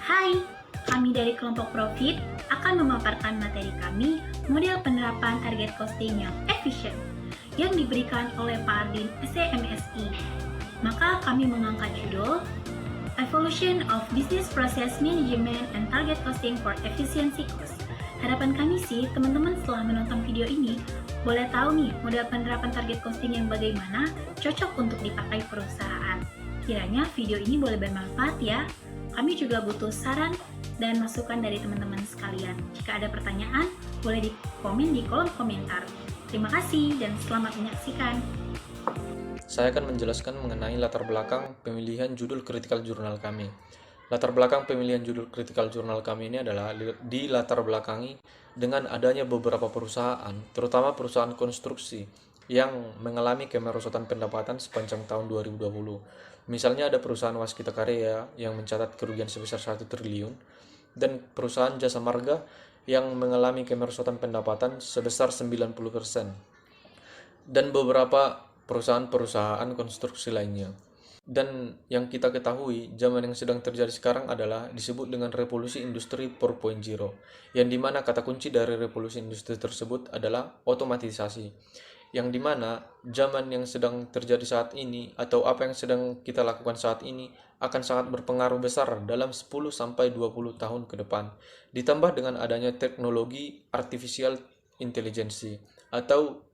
Hai, kami dari kelompok Profit akan memaparkan materi kami model penerapan target costing yang efisien yang diberikan oleh Pak Ardin SCMSI. Maka kami mengangkat judul Evolution of Business Process Management and Target Costing for Efficiency Cost. Harapan kami sih teman-teman setelah menonton video ini boleh tahu nih model penerapan target costing yang bagaimana cocok untuk dipakai perusahaan. Kiranya video ini boleh bermanfaat ya. Kami juga butuh saran dan masukan dari teman-teman sekalian. Jika ada pertanyaan, boleh komen di kolom komentar. Terima kasih dan selamat menyaksikan. Saya akan menjelaskan mengenai latar belakang pemilihan judul kritikal jurnal kami. Latar belakang pemilihan judul kritikal jurnal kami ini adalah dilatar belakangi dengan adanya beberapa perusahaan, terutama perusahaan konstruksi, yang mengalami kemerosotan pendapatan sepanjang tahun 2020. Misalnya ada perusahaan Waskita Karya yang mencatat kerugian sebesar 1 triliun, dan perusahaan Jasa Marga yang mengalami kemerosotan pendapatan sebesar 90%, dan beberapa perusahaan-perusahaan konstruksi lainnya. Dan yang kita ketahui, zaman yang sedang terjadi sekarang adalah disebut dengan revolusi industri 4.0, yang dimana kata kunci dari revolusi industri tersebut adalah otomatisasi, yang dimana zaman yang sedang terjadi saat ini atau apa yang sedang kita lakukan saat ini akan sangat berpengaruh besar dalam 10-20 tahun ke depan, ditambah dengan adanya teknologi artificial intelligence atau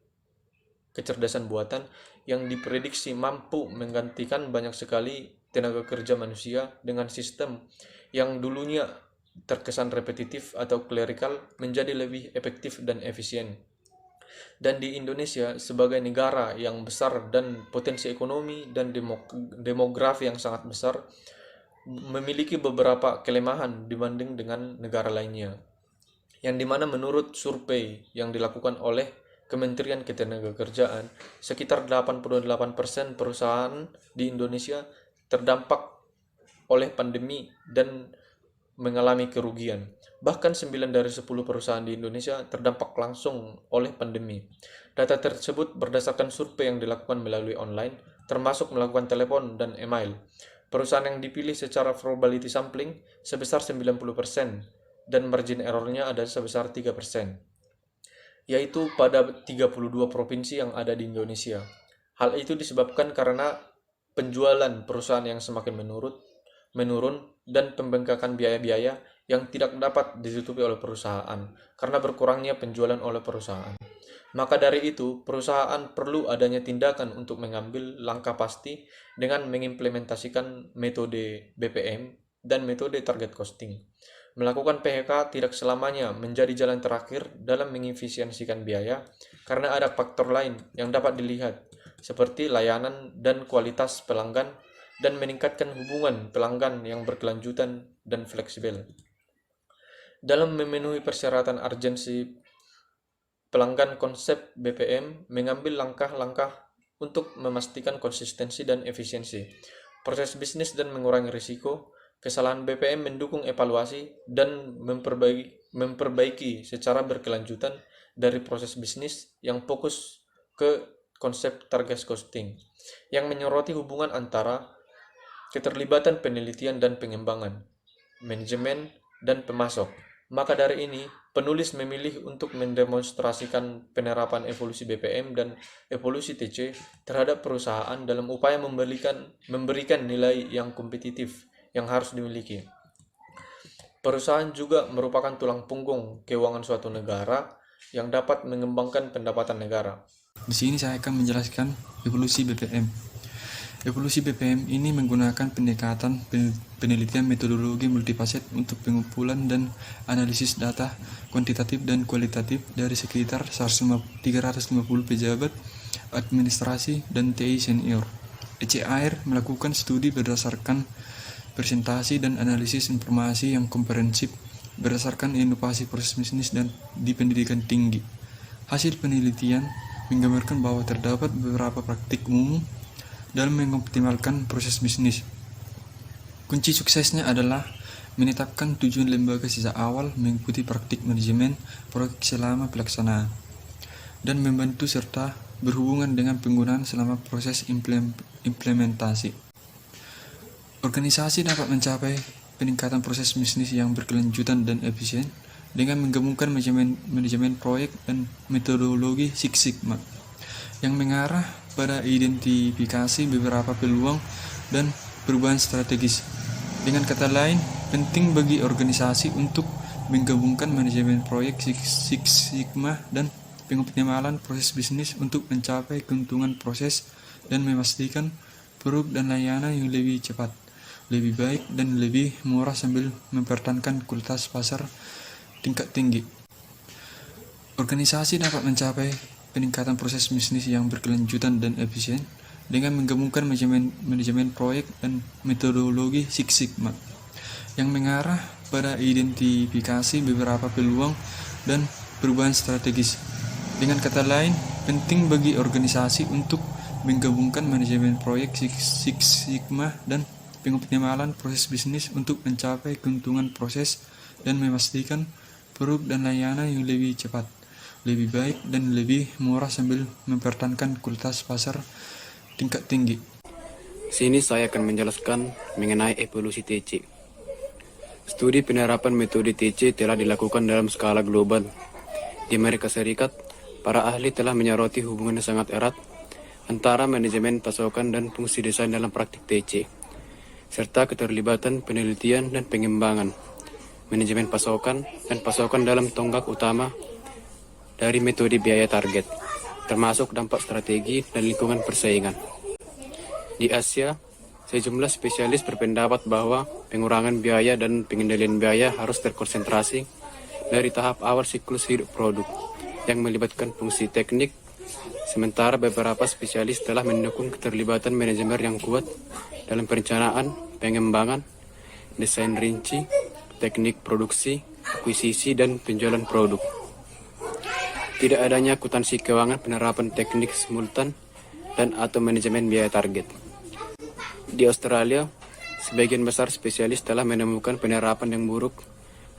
kecerdasan buatan yang diprediksi mampu menggantikan banyak sekali tenaga kerja manusia dengan sistem yang dulunya terkesan repetitif atau klerikal menjadi lebih efektif dan efisien. Dan di Indonesia sebagai negara yang besar dan potensi ekonomi dan demografi yang sangat besar, memiliki beberapa kelemahan dibanding dengan negara lainnya, yang dimana menurut survei yang dilakukan oleh Kementerian Ketenagakerjaan, sekitar 88% perusahaan di Indonesia terdampak oleh pandemi dan mengalami kerugian. Bahkan 9 dari 10 perusahaan di Indonesia terdampak langsung oleh pandemi. Data tersebut berdasarkan survei yang dilakukan melalui online, termasuk melakukan telepon dan email. Perusahaan yang dipilih secara probability sampling sebesar 90%, dan margin errornya ada sebesar 3%, yaitu pada 32 provinsi yang ada di Indonesia. Hal itu disebabkan karena penjualan perusahaan yang semakin menurun dan pembengkakan biaya-biaya yang tidak dapat ditutupi oleh perusahaan karena berkurangnya penjualan oleh perusahaan. Maka dari itu, perusahaan perlu adanya tindakan untuk mengambil langkah pasti dengan mengimplementasikan metode BPM dan metode target costing. Melakukan PHK tidak selamanya menjadi jalan terakhir dalam mengefisiensikan biaya karena ada faktor lain yang dapat dilihat, seperti layanan dan kualitas pelanggan dan meningkatkan hubungan pelanggan yang berkelanjutan dan fleksibel. Dalam memenuhi persyaratan urgensi, pelanggan konsep BPM mengambil langkah-langkah untuk memastikan konsistensi dan efisiensi proses bisnis dan mengurangi risiko. Kesalahan BPM mendukung evaluasi dan memperbaiki secara berkelanjutan dari proses bisnis yang fokus ke konsep target costing, yang menyoroti hubungan antara keterlibatan penelitian dan pengembangan, manajemen, dan pemasok. Maka dari ini, penulis memilih untuk mendemonstrasikan penerapan evolusi BPM dan evolusi TC terhadap perusahaan dalam upaya memberikan nilai yang kompetitif yang harus dimiliki. Perusahaan juga merupakan tulang punggung keuangan suatu negara yang dapat mengembangkan pendapatan negara. Di sini saya akan menjelaskan evolusi BPM. Evolusi BPM ini menggunakan pendekatan penelitian metodologi multifaset untuk pengumpulan dan analisis data kuantitatif dan kualitatif dari sekitar 350 pejabat administrasi dan TI senior. ECAR melakukan studi berdasarkan presentasi dan analisis informasi yang komprehensif berdasarkan inovasi proses bisnis dan di pendidikan tinggi. Hasil penelitian menggambarkan bahwa terdapat beberapa praktik umum dalam mengoptimalkan proses bisnis. Kunci suksesnya adalah menetapkan tujuan lembaga sejak awal, mengikuti praktik manajemen proyek selama pelaksanaan, dan membantu serta berhubungan dengan penggunaan selama proses implementasi. Organisasi dapat mencapai peningkatan proses bisnis yang berkelanjutan dan efisien dengan menggabungkan manajemen proyek dan metodologi Six Sigma yang mengarah pada identifikasi beberapa peluang dan perubahan strategis. Dengan kata lain, penting bagi organisasi untuk menggabungkan manajemen proyek Six Sigma dan pengoptimalan proses bisnis untuk mencapai keuntungan proses dan memastikan produk dan layanan yang lebih cepat, lebih baik, dan lebih murah sambil mempertahankan kualitas pasar tingkat tinggi. Organisasi dapat mencapai peningkatan proses bisnis yang berkelanjutan dan efisien dengan menggabungkan manajemen proyek dan metodologi Six Sigma yang mengarah pada identifikasi beberapa peluang dan perubahan strategis. Dengan kata lain, penting bagi organisasi untuk menggabungkan manajemen proyek Six Sigma dan pengoptimalan proses bisnis untuk mencapai keuntungan proses dan memastikan produk dan layanan yang lebih cepat, lebih baik, dan lebih murah sambil mempertahankan kualitas pasar tingkat tinggi. Sini saya akan menjelaskan mengenai evolusi TC. Studi penerapan metode TC telah dilakukan dalam skala global. Di Amerika Serikat, para ahli telah menyoroti hubungan yang sangat erat antara manajemen pasokan dan fungsi desain dalam praktik TC, serta keterlibatan penelitian dan pengembangan manajemen pasokan dan pasokan dalam tonggak utama dari metode biaya target, termasuk dampak strategi dan lingkungan persaingan. Di Asia, sejumlah spesialis berpendapat bahwa pengurangan biaya dan pengendalian biaya harus terkonsentrasi dari tahap awal siklus hidup produk yang melibatkan fungsi teknik, sementara beberapa spesialis telah mendukung keterlibatan manajemen yang kuat dalam perencanaan, pengembangan, desain rinci, teknik produksi, akuisisi, dan penjualan produk. Tidak adanya akuntansi keuangan, penerapan teknik simultan, dan atau manajemen biaya target. Di Australia, sebagian besar spesialis telah menemukan penerapan yang buruk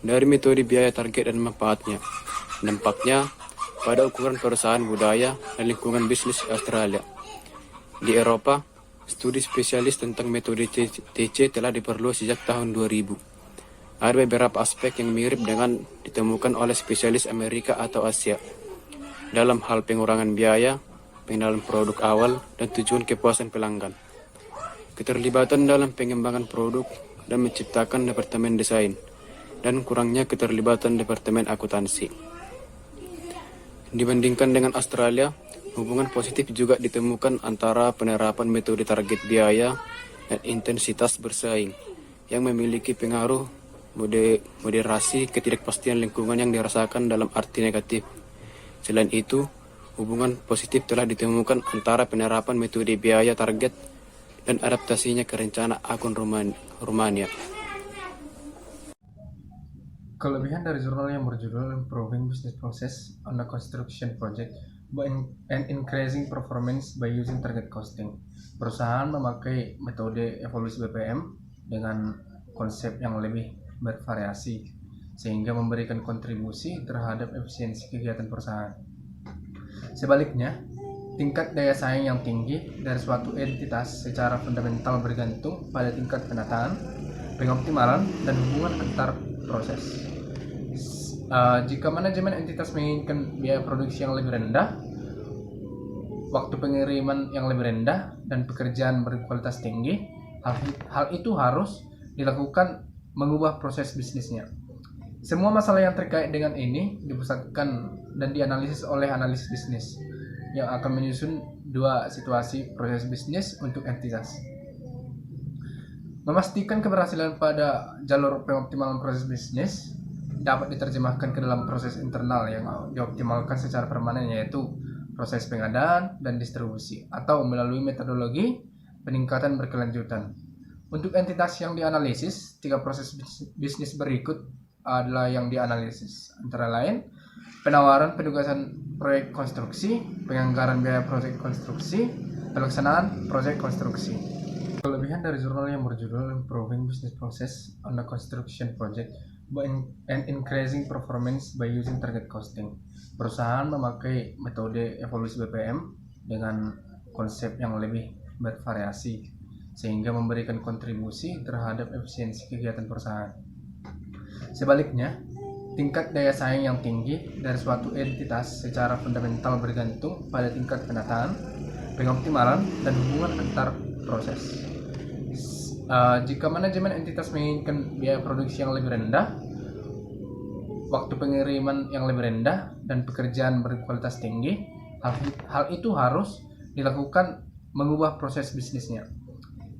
dari metode biaya target dan manfaatnya. Dampaknya pada ukuran perusahaan, budaya, dan lingkungan bisnis Australia. Di Eropa, studi spesialis tentang metode TC telah diperluas sejak tahun 2000. Ada beberapa aspek yang mirip dengan ditemukan oleh spesialis Amerika atau Asia dalam hal pengurangan biaya, pengenalan produk awal, dan tujuan kepuasan pelanggan, keterlibatan dalam pengembangan produk dan menciptakan departemen desain, dan kurangnya keterlibatan departemen akuntansi. Dibandingkan dengan Australia, hubungan positif juga ditemukan antara penerapan metode target biaya dan intensitas bersaing yang memiliki pengaruh moderasi ketidakpastian lingkungan yang dirasakan dalam arti negatif. Selain itu, hubungan positif telah ditemukan antara penerapan metode biaya target dan adaptasinya ke rencana akun Rumania. Kelebihan dari jurnal yang berjudul Improving Business Process on the Construction Project and Increasing Performance by Using Target Costing. Perusahaan memakai metode evolusi BPM dengan konsep yang lebih bervariasi, sehingga memberikan kontribusi terhadap efisiensi kegiatan perusahaan. Sebaliknya, tingkat daya saing yang tinggi dari suatu entitas secara fundamental bergantung pada tingkat penataan, pengoptimalan, dan hubungan antar proses. Jika manajemen entitas menginginkan biaya produksi yang lebih rendah, waktu pengiriman yang lebih rendah, dan pekerjaan berkualitas tinggi, hal itu harus dilakukan mengubah proses bisnisnya. Semua masalah yang terkait dengan ini dipusatkan dan dianalisis oleh analis bisnis yang akan menyusun dua situasi proses bisnis untuk entitas. Memastikan keberhasilan pada jalur pengoptimalan proses bisnis dapat diterjemahkan ke dalam proses internal yang dioptimalkan secara permanen, yaitu proses pengadaan dan distribusi, atau melalui metodologi peningkatan berkelanjutan. Untuk entitas yang dianalisis, 3 proses bisnis berikut adalah yang dianalisis, antara lain penawaran penugasan proyek konstruksi, penganggaran biaya proyek konstruksi, pelaksanaan proyek konstruksi. Kelebihan dari jurnal yang berjudul Improving Business Process on the Construction Project and Increasing Performance by Using Target Costing. Perusahaan memakai metode evolusi BPM dengan konsep yang lebih bervariasi, sehingga memberikan kontribusi terhadap efisiensi kegiatan perusahaan. Sebaliknya, tingkat daya saing yang tinggi dari suatu entitas secara fundamental bergantung pada tingkat penataan, pengoptimalan, dan hubungan antar proses. Jika manajemen entitas menginginkan biaya produksi yang lebih rendah, waktu pengiriman yang lebih rendah, dan pekerjaan berkualitas tinggi, hal itu harus dilakukan mengubah proses bisnisnya.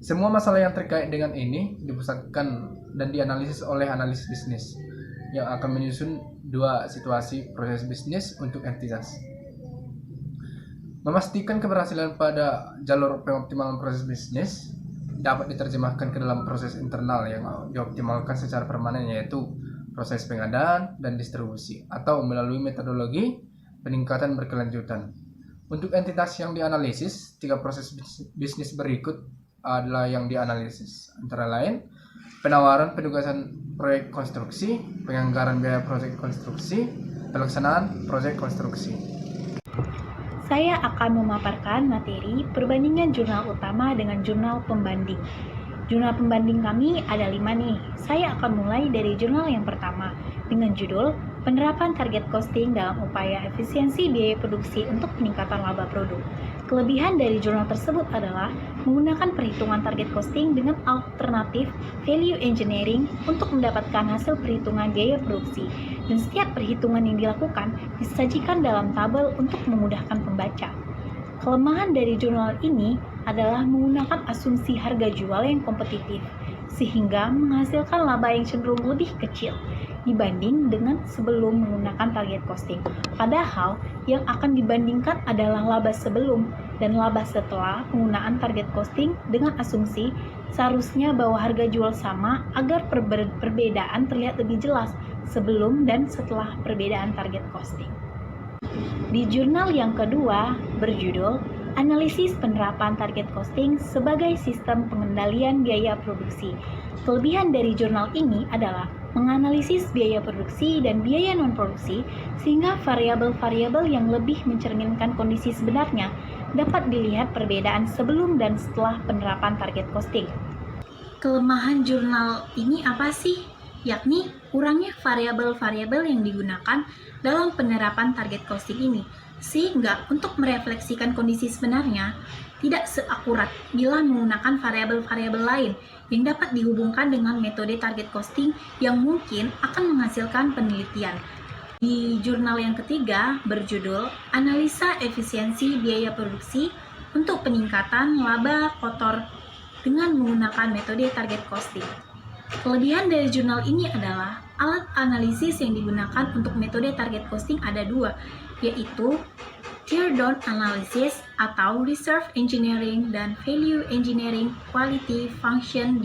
Semua masalah yang terkait dengan ini dipusatkan dan dianalisis oleh analis bisnis yang akan menyusun dua situasi proses bisnis untuk entitas. Memastikan keberhasilan pada jalur pengoptimalan proses bisnis dapat diterjemahkan ke dalam proses internal yang dioptimalkan secara permanen, yaitu proses pengadaan dan distribusi, atau melalui metodologi peningkatan berkelanjutan. Untuk entitas yang dianalisis, 3 proses bisnis berikut adalah yang dianalisis, antara lain penawaran penugasan proyek konstruksi, penganggaran biaya proyek konstruksi, pelaksanaan proyek konstruksi. Saya akan memaparkan materi perbandingan jurnal utama dengan jurnal pembanding. Jurnal pembanding kami ada 5 nih. Saya akan mulai dari jurnal yang pertama dengan judul Penerapan Target Costing dalam Upaya Efisiensi Biaya Produksi untuk Peningkatan Laba Produk. Kelebihan dari jurnal tersebut adalah menggunakan perhitungan target costing dengan alternatif value engineering untuk mendapatkan hasil perhitungan biaya produksi, dan setiap perhitungan yang dilakukan disajikan dalam tabel untuk memudahkan pembaca. Kelemahan dari jurnal ini adalah menggunakan asumsi harga jual yang kompetitif, sehingga menghasilkan laba yang cenderung lebih kecil dibanding dengan sebelum menggunakan target costing. Padahal yang akan dibandingkan adalah laba sebelum dan laba setelah penggunaan target costing dengan asumsi seharusnya bahwa harga jual sama agar perbedaan terlihat lebih jelas sebelum dan setelah perbedaan target costing. Di jurnal yang kedua berjudul Analisis Penerapan Target Costing sebagai Sistem Pengendalian Biaya Produksi. Kelebihan dari jurnal ini adalah menganalisis biaya produksi dan biaya non-produksi sehingga variabel-variabel yang lebih mencerminkan kondisi sebenarnya dapat dilihat perbedaan sebelum dan setelah penerapan target costing. Kelemahan jurnal ini apa sih? Yakni kurangnya variabel-variabel yang digunakan dalam penerapan target costing ini, sehingga untuk merefleksikan kondisi sebenarnya tidak seakurat bila menggunakan variabel-variabel lain yang dapat dihubungkan dengan metode target costing yang mungkin akan menghasilkan penelitian. Di jurnal yang ketiga berjudul Analisa Efisiensi Biaya Produksi untuk Peningkatan Laba Kotor dengan menggunakan metode target costing. Kelebihan dari jurnal ini adalah alat analisis yang digunakan untuk metode target costing ada 2, yaitu teardown analysis atau reserve engineering dan value engineering quality function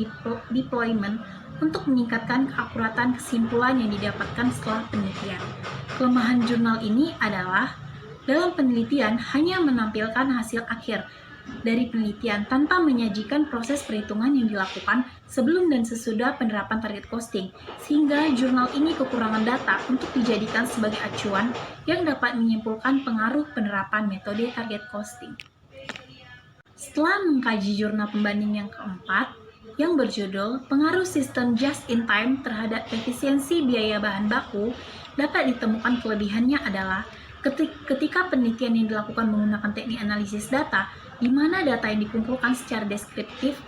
deployment untuk meningkatkan keakuratan kesimpulan yang didapatkan setelah penelitian. Kelemahan jurnal ini adalah dalam penelitian hanya menampilkan hasil akhir dari penelitian tanpa menyajikan proses perhitungan yang dilakukan sebelum dan sesudah penerapan target costing, sehingga jurnal ini kekurangan data untuk dijadikan sebagai acuan yang dapat menyimpulkan pengaruh penerapan metode target costing. Setelah mengkaji jurnal pembanding yang keempat, yang berjudul Pengaruh Sistem Just-in-Time terhadap Efisiensi Biaya Bahan Baku, dapat ditemukan kelebihannya adalah ketika penelitian yang dilakukan menggunakan teknik analisis data, di mana data yang dikumpulkan secara deskriptif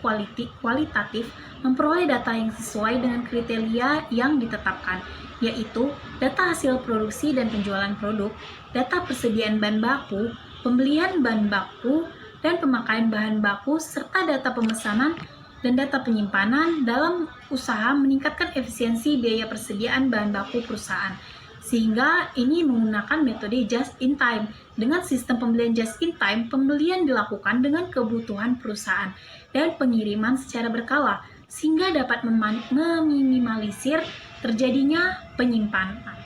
kualitatif memperoleh data yang sesuai dengan kriteria yang ditetapkan, yaitu data hasil produksi dan penjualan produk, data persediaan bahan baku, pembelian bahan baku, dan pemakaian bahan baku, serta data pemesanan dan data penyimpanan dalam usaha meningkatkan efisiensi biaya persediaan bahan baku perusahaan. Sehingga ini menggunakan metode just in time. Dengan sistem pembelian just in time, pembelian dilakukan dengan kebutuhan perusahaan dan pengiriman secara berkala, sehingga dapat meminimalisir terjadinya penyimpanan.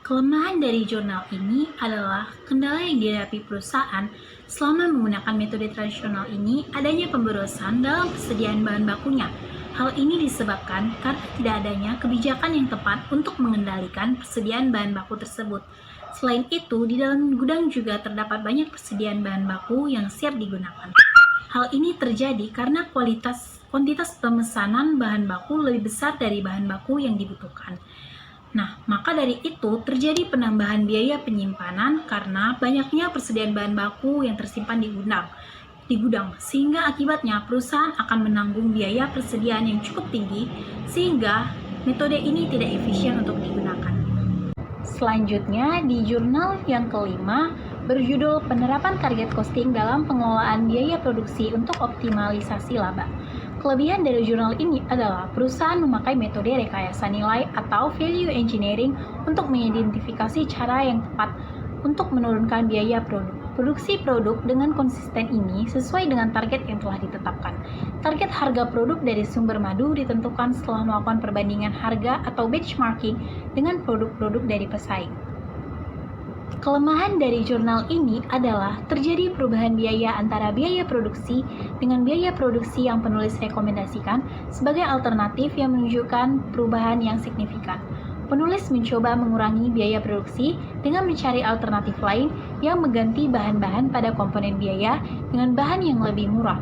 Kelemahan dari jurnal ini adalah kendala yang dihadapi perusahaan selama menggunakan metode tradisional ini adanya pemborosan dalam persediaan bahan bakunya. Hal ini disebabkan karena tidak adanya kebijakan yang tepat untuk mengendalikan persediaan bahan baku tersebut. Selain itu, di dalam gudang juga terdapat banyak persediaan bahan baku yang siap digunakan. Hal ini terjadi karena kuantitas pemesanan bahan baku lebih besar dari bahan baku yang dibutuhkan. Nah, maka dari itu terjadi penambahan biaya penyimpanan karena banyaknya persediaan bahan baku yang tersimpan di gudang, sehingga akibatnya perusahaan akan menanggung biaya persediaan yang cukup tinggi, sehingga metode ini tidak efisien untuk digunakan. Selanjutnya, di jurnal yang kelima, berjudul Penerapan Target Costing dalam Pengelolaan Biaya Produksi untuk Optimalisasi Laba. Kelebihan dari jurnal ini adalah perusahaan memakai metode rekayasa nilai atau value engineering untuk mengidentifikasi cara yang tepat untuk menurunkan biaya produksi produk dengan konsisten ini sesuai dengan target yang telah ditetapkan. Target harga produk dari sumber madu ditentukan setelah melakukan perbandingan harga atau benchmarking dengan produk-produk dari pesaing. Kelemahan dari jurnal ini adalah terjadi perubahan biaya antara biaya produksi dengan biaya produksi yang penulis rekomendasikan sebagai alternatif yang menunjukkan perubahan yang signifikan. Penulis mencoba mengurangi biaya produksi dengan mencari alternatif lain yang mengganti bahan-bahan pada komponen biaya dengan bahan yang lebih murah.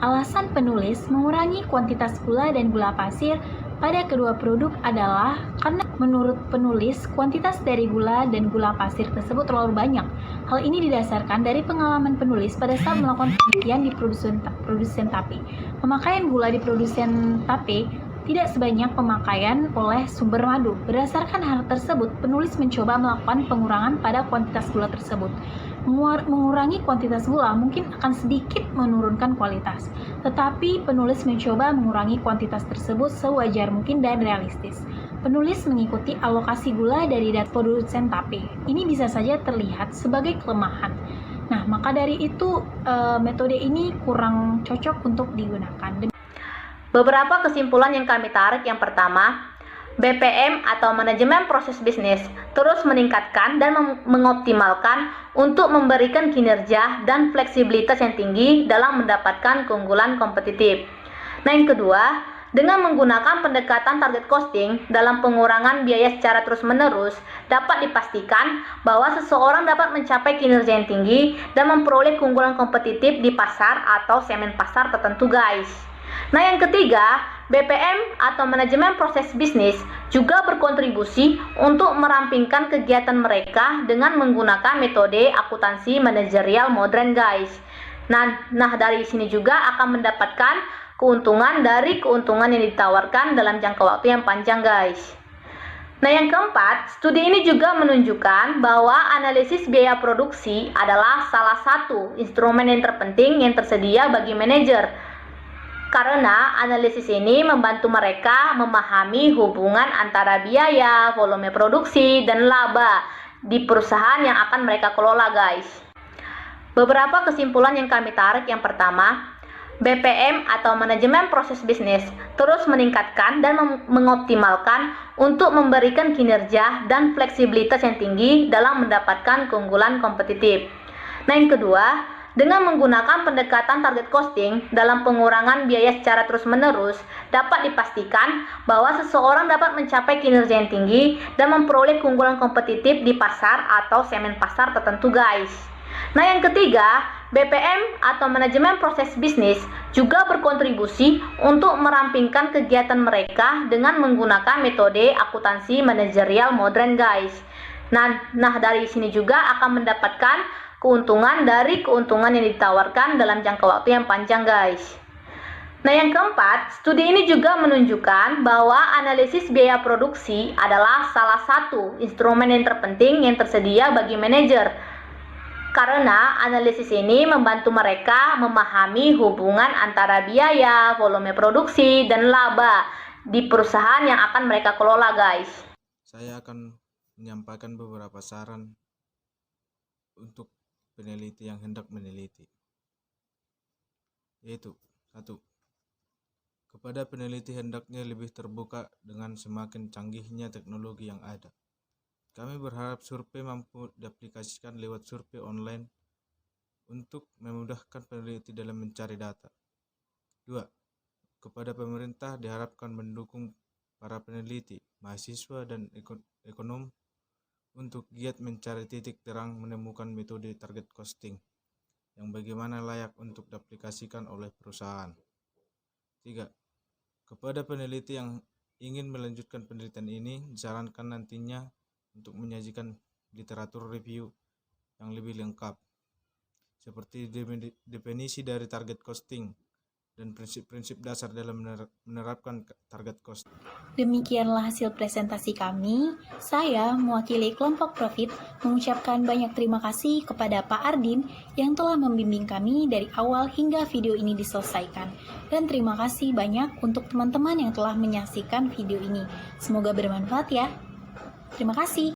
Alasan penulis mengurangi kuantitas gula dan gula pasir pada kedua produk adalah karena menurut penulis kuantitas dari gula dan gula pasir tersebut terlalu banyak. Hal ini didasarkan dari pengalaman penulis pada saat melakukan penelitian di produsen tape. Pemakaian gula di produsen tape tidak sebanyak pemakaian oleh sumber madu. Berdasarkan hal tersebut, penulis mencoba melakukan pengurangan pada kuantitas gula tersebut. Mengurangi kuantitas gula mungkin akan sedikit menurunkan kualitas, tetapi penulis mencoba mengurangi kuantitas tersebut sewajar mungkin dan realistis. Penulis mengikuti alokasi gula dari produsen tape. Ini bisa saja terlihat sebagai kelemahan. Nah, maka dari itu metode ini kurang cocok untuk digunakan. Beberapa kesimpulan yang kami tarik yang pertama, BPM atau manajemen proses bisnis terus meningkatkan dan mengoptimalkan untuk memberikan kinerja dan fleksibilitas yang tinggi dalam mendapatkan keunggulan kompetitif. Nah, yang kedua, dengan menggunakan pendekatan target costing dalam pengurangan biaya secara terus-menerus, dapat dipastikan bahwa seseorang dapat mencapai kinerja yang tinggi dan memperoleh keunggulan kompetitif di pasar atau segmen pasar tertentu, guys. Nah, yang ketiga, BPM atau manajemen proses bisnis juga berkontribusi untuk merampingkan kegiatan mereka dengan menggunakan metode akuntansi manajerial modern, guys. Nah, dari sini juga akan mendapatkan keuntungan dari keuntungan yang ditawarkan dalam jangka waktu yang panjang, guys. Nah, yang keempat, studi ini juga menunjukkan bahwa analisis biaya produksi adalah salah satu instrumen yang terpenting yang tersedia bagi manajer. Karena analisis ini membantu mereka memahami hubungan antara biaya, volume produksi, dan laba di perusahaan yang akan mereka kelola, guys. Beberapa kesimpulan yang kami tarik yang pertama, BPM atau manajemen proses bisnis terus meningkatkan dan mengoptimalkan untuk memberikan kinerja dan fleksibilitas yang tinggi dalam mendapatkan keunggulan kompetitif. Nah, yang kedua, dengan menggunakan pendekatan target costing dalam pengurangan biaya secara terus-menerus, dapat dipastikan bahwa seseorang dapat mencapai kinerja yang tinggi dan memperoleh keunggulan kompetitif di pasar atau segmen pasar tertentu, guys. Nah, yang ketiga, BPM atau manajemen proses bisnis juga berkontribusi untuk merampingkan kegiatan mereka dengan menggunakan metode akuntansi manajerial modern, guys. Nah, dari sini juga akan mendapatkan keuntungan dari keuntungan yang ditawarkan dalam jangka waktu yang panjang, guys. Nah, yang keempat, studi ini juga menunjukkan bahwa analisis biaya produksi adalah salah satu instrumen yang terpenting yang tersedia bagi manajer. Karena analisis ini membantu mereka memahami hubungan antara biaya, volume produksi, dan laba di perusahaan yang akan mereka kelola, guys. Saya akan menyampaikan beberapa saran untuk peneliti yang hendak meneliti, yaitu 1. Kepada peneliti hendaknya lebih terbuka dengan semakin canggihnya teknologi yang ada. Kami berharap survei mampu diaplikasikan lewat survei online untuk memudahkan peneliti dalam mencari data. 2. Kepada pemerintah diharapkan mendukung para peneliti, mahasiswa, dan ekonom untuk giat mencari titik terang menemukan metode target costing yang bagaimana layak untuk diaplikasikan oleh perusahaan. 3. Kepada peneliti yang ingin melanjutkan penelitian ini, disarankan nantinya untuk menyajikan literatur review yang lebih lengkap, seperti definisi dari target costing dan prinsip-prinsip dasar dalam menerapkan target cost. Demikianlah hasil presentasi kami. Saya, mewakili kelompok Profit, mengucapkan banyak terima kasih kepada Pak Ardin yang telah membimbing kami dari awal hingga video ini diselesaikan. Dan terima kasih banyak untuk teman-teman yang telah menyaksikan video ini. Semoga bermanfaat ya. Terima kasih.